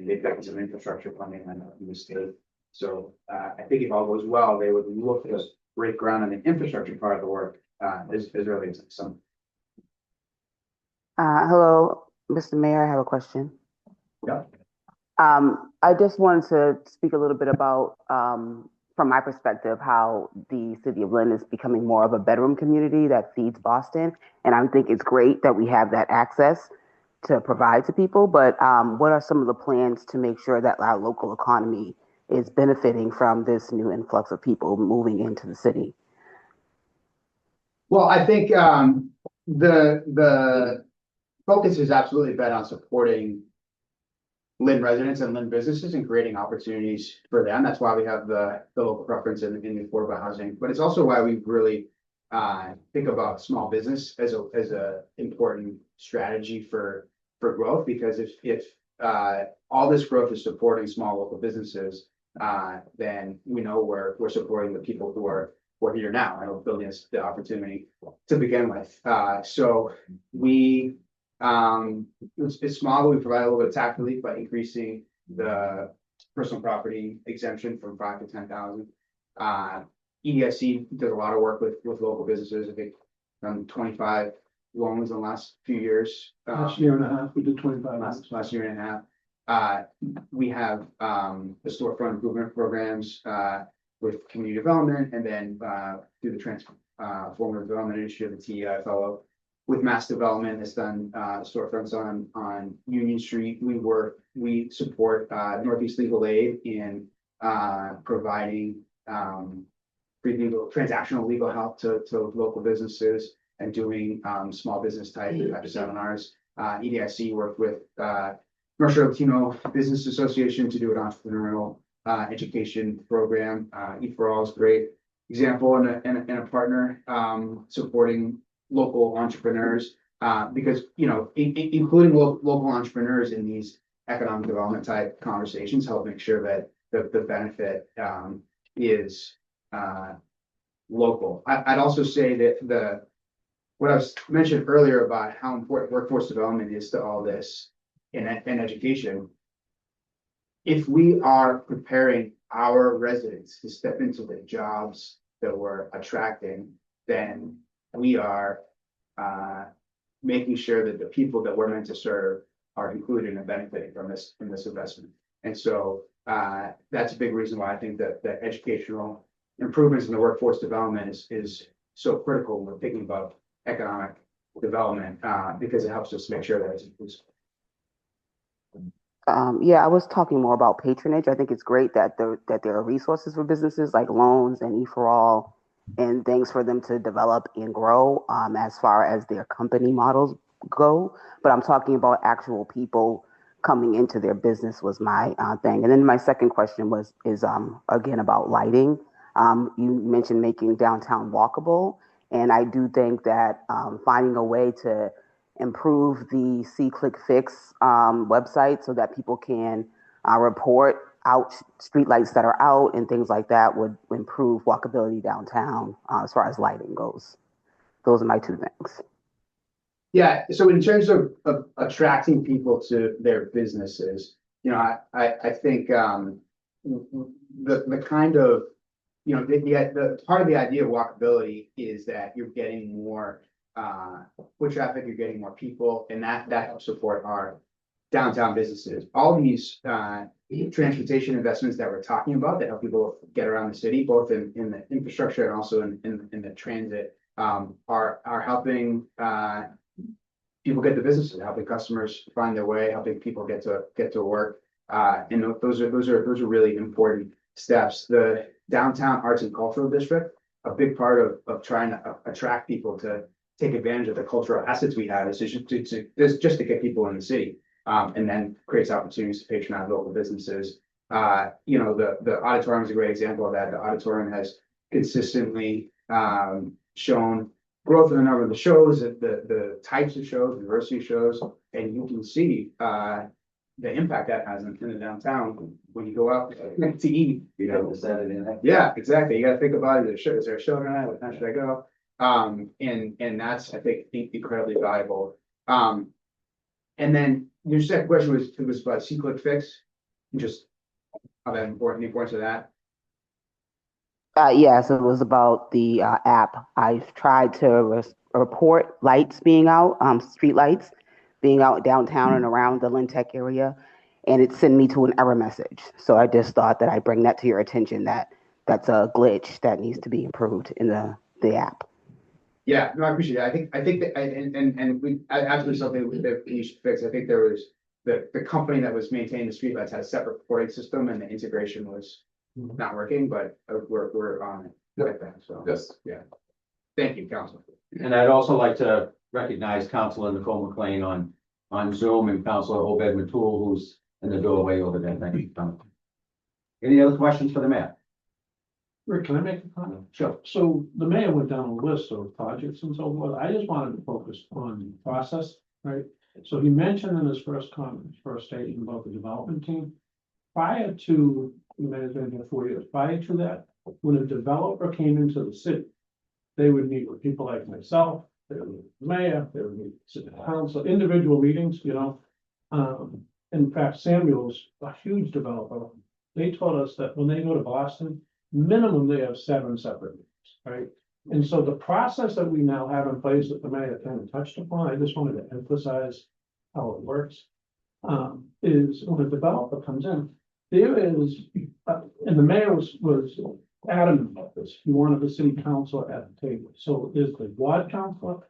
they've got some infrastructure funding in the state. So, I think if all goes well, they would look to break ground on the infrastructure part of the work, as early as next summer. Hello, Mr. Mayor, I have a question. Yeah. I just wanted to speak a little bit about, from my perspective, how the city of Lynn is becoming more of a bedroom community that feeds Boston. And I think it's great that we have that access to provide to people. But what are some of the plans to make sure that our local economy is benefiting from this new influx of people moving into the city? Well, I think the focus is absolutely been on supporting Lynn residents and Lynn businesses and creating opportunities for them. That's why we have the local preference in the affordable housing, but it's also why we really think about small business as a important strategy for growth. Because if all this growth is supporting small local businesses, then we know we're supporting the people who are here now and building us the opportunity to begin with. So we, it's small, but we provide a little bit of tax relief by increasing the personal property exemption from 5,000 to 10,000. EDIC does a lot of work with local businesses. I think done 25 loans in the last few years. Last year and a half, we did 25. Last year and a half. We have the storefront improvement programs with community development, and then through the transformative development initiative, the TEI fellow. With mass development has done storefronts on Union Street. We support Northeast Legal Aid in providing free legal, transactional legal help to local businesses and doing small business type seminars. EDIC worked with North Shore Latino Business Association to do an entrepreneurial education program. E4All is a great example and a partner supporting local entrepreneurs, because, you know, including local entrepreneurs in these economic development type conversations help make sure that the benefit is local. I'd also say that what I was mentioned earlier about how important workforce development is to all this in education. If we are preparing our residents to step into the jobs that we're attracting, then we are making sure that the people that we're meant to serve are included and benefiting from this investment. And so that's a big reason why I think that the educational improvements in the workforce development is so critical when we're thinking about economic development, because it helps us make sure that it's inclusive. Yeah, I was talking more about patronage. I think it's great that there are resources for businesses like loans and E4All and things for them to develop and grow as far as their company models go. But I'm talking about actual people coming into their business was my thing. And then my second question is again about lighting. You mentioned making downtown walkable, and I do think that finding a way to improve the See Click Fix website so that people can report out streetlights that are out and things like that would improve walkability downtown as far as lighting goes. Those are my two things. Yeah, so in terms of attracting people to their businesses, you know, I think the kind of, you know, the part of the idea of walkability is that you're getting more foot traffic, you're getting more people, and that helps support our downtown businesses. All these transportation investments that we're talking about that help people get around the city, both in the infrastructure and also in the transit, are helping people get to businesses, helping customers find their way, helping people get to work. And those are really important steps. The downtown arts and cultural district, a big part of trying to attract people to take advantage of the cultural assets we have is just to get people in the city. And then creates opportunities to patronize local businesses. You know, the auditorium is a great example of that. The auditorium has consistently shown growth in the number of the shows, the types of shows, diversity of shows, and you can see the impact that has in the downtown when you go out to eat. You know, to set it in there. Yeah, exactly. You got to think about it. Is there a show tonight? What time should I go? And that's, I think, incredibly valuable. And then your second question was about C-Click Fix, just how that important, the importance of that. Yes, it was about the app. I've tried to report lights being out, street lights being out downtown and around the Lynn Tech area, and it sent me to an error message. So I just thought that I'd bring that to your attention that that's a glitch that needs to be improved in the app. Yeah, no, I appreciate it. I think that, and we, absolutely something that we should fix. I think there was the company that was maintaining the streetlights had a separate reporting system and the integration was not working, but we're on it with that, so. Yes. Yeah. Thank you, Council. And I'd also like to recognize Councilor Nicole McLean on Zoom and Councilor Obed Matul, who's in the doorway over there. Thank you. Any other questions for the mayor? Rick, can I make a comment? Sure. So the mayor went down a list of projects and so forth. I just wanted to focus on the process, right? So he mentioned in his first comment, first statement about the development team. Prior to, the mayor's been here 4 years, prior to that, when a developer came into the city, they would meet with people like myself, they would meet with the mayor, they would meet with city council, individual meetings, you know. In fact, Samuel's a huge developer. They told us that when they go to Boston, minimum they have 7 separate meetings, right? And so the process that we now have in place that the mayor kind of touched upon, I just wanted to emphasize how it works. Is when a developer comes in, there is, and the mayor was adamant about this. He wanted the city council at the table. So there's the ward council,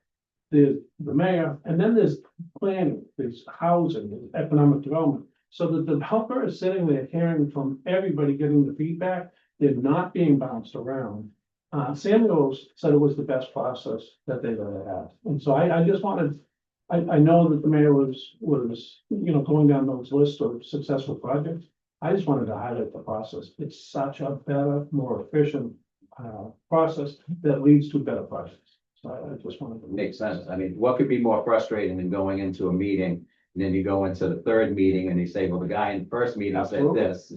there's the mayor, and then there's planning, there's housing, there's economic development. So the developer is sitting there hearing from everybody, getting the feedback. They're not being bounced around. Samuels said it was the best process that they've ever had. And so I just wanted, I know that the mayor was, you know, going down those lists of successful projects. I just wanted to highlight the process. It's such a better, more efficient process that leads to better projects. So I just wanted to. Makes sense. I mean, what could be more frustrating than going into a meeting and then you go into the third meeting and they say, well, the guy in the first meeting said Absolutely. this.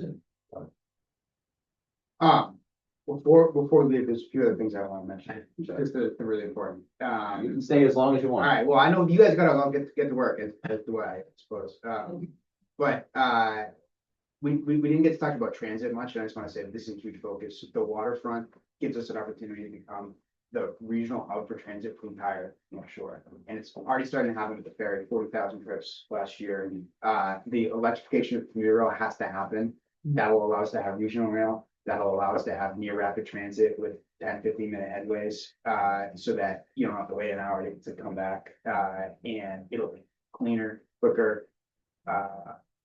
Before we leave, there's a few other things I want to mention, just they're really important. You can stay as long as you All want. right, well, I know you guys gotta all get to work, as do I suppose. But we didn't get to talk about transit much, and I just want to say this is a huge focus. The waterfront gives us an opportunity to become the regional hub for transit for the entire North Shore. And it's already starting to happen with the ferry, 40,000 trips last year. The electrification of commuter rail has to happen. That will allow us to have regional rail. That'll allow us to have near rapid transit with 10, 15-minute headways, so that you don't have to wait an hour to come back. And it'll be cleaner, quicker,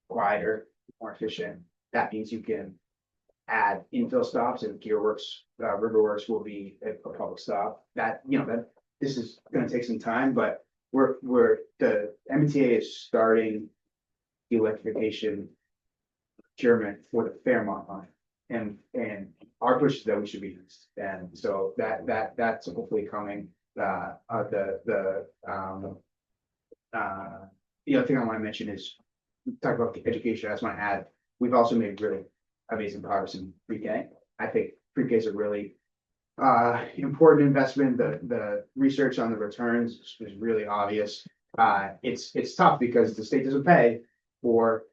quieter, more efficient. That means you can add infill stops and Gearworks, Riverworks will be a public stop. That, this is gonna take some time, but the MBTA is starting the electrification procurement for the Fairmont line. And our push is that we should be next. And so that's hopefully coming. The other thing I want to mention is, talk about the education. I just want to add, we've also made really amazing progress in pre-K. I think pre-K is a really important investment. The research on the returns is really obvious. It's tough because the state doesn't pay for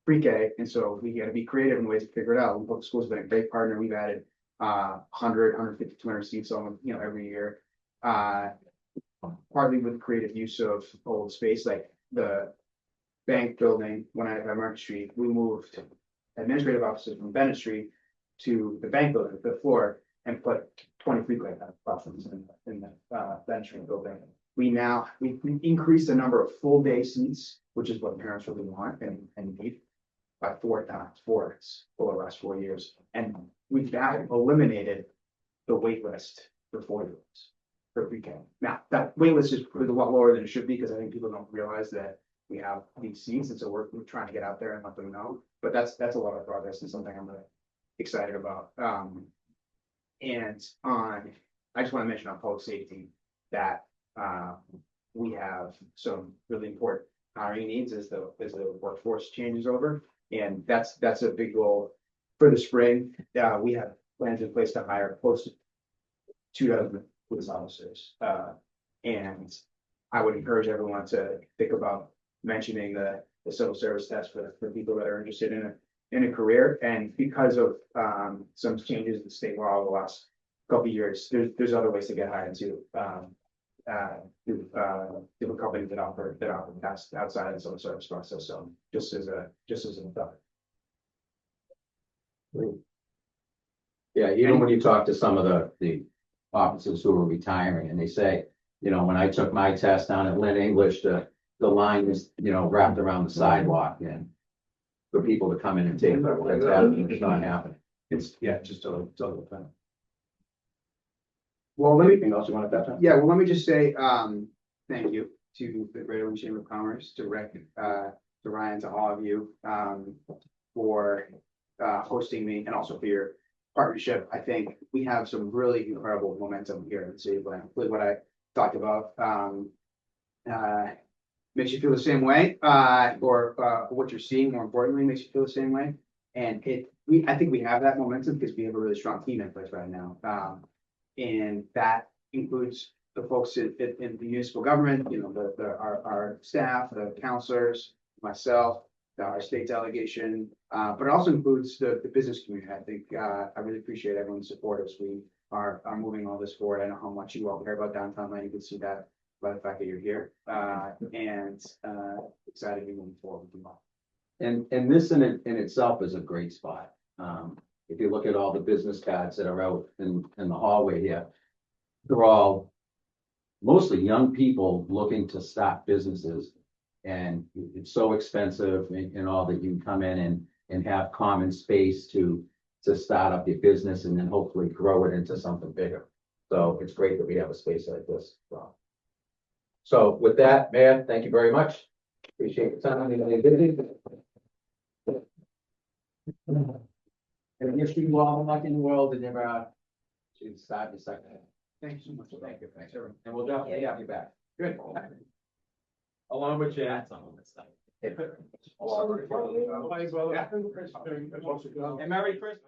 pre-K, and so we got to be creative in ways to figure it out. Public schools have been a great partner. We've added 100, 150, 200 seats on, every year. Partly with creative use of old space, like the bank building, when I at Market Street, we moved administrative offices from Bennett Street to the bank building, the floor, and put 20 free-play platforms in the Bennett Street building. We increased the number of full-day seats, which is what parents really want and need, by 4 times, for the last 4 years. And we've now eliminated the wait list for 4-year-olds for pre-K. Now, that wait list is a lot lower than it should be, because I think people don't realize that we have these seats, and so we're trying to get out there and let them know. But that's a lot of progress and something I'm really excited about. And I just want to mention on public safety that we have some really important hiring needs as the workforce changes over. And that's a big goal for the spring. We have plans in place to hire close to 2,000 police officers. And I would encourage everyone to think about mentioning the civil service test for people that are interested in a career. And because of some changes in state law over the last couple of years, there's other ways to get hired into different companies that offer tests outside of the civil service process. So just as an thought. Yeah, even when you talk to some of the officers who are retiring, and they say, when I took my test down at Lynn English, the line is, wrapped around the sidewalk, and for people to come in and take that's happening, it's not happening. It's just a total thing. Well, Anything else you want to touch on? yeah, well, let me just say, thank you to the Greater Lynn Chamber of Commerce, to Rick, to Ryan, to all of you, for hosting me, and also for your partnership. I think we have some really incredible momentum here in the city of Lynn. With what I talked about, makes you feel the same way, or what you're seeing, more importantly, makes you feel the same way. And I think we have that momentum because we have a really strong team in place right now. And that includes the folks in the municipal government, our staff, the counselors, myself, our state delegation, but it also includes the business community. I think I really appreciate everyone's support as we are moving all this forward. I know how much you all care about downtown Lynn. You can see that by the fact that you're here, and excited to be moving forward with you all. And this in itself is a great spot. If you look at all the business cards that are out in the hallway here, they're all mostly young people looking to start businesses. And it's so expensive and all that you can come in and have common space to start up your business and then hopefully grow it into something bigger. So it's great that we have a space like this. So with that, Mayor, thank you very much. Appreciate the time. And I wish you all the luck in the world and never to start your second. Thank you so much. Thank you. Thanks, everyone. And we'll definitely have you back. Good. Along with Chad. And Merry Christmas.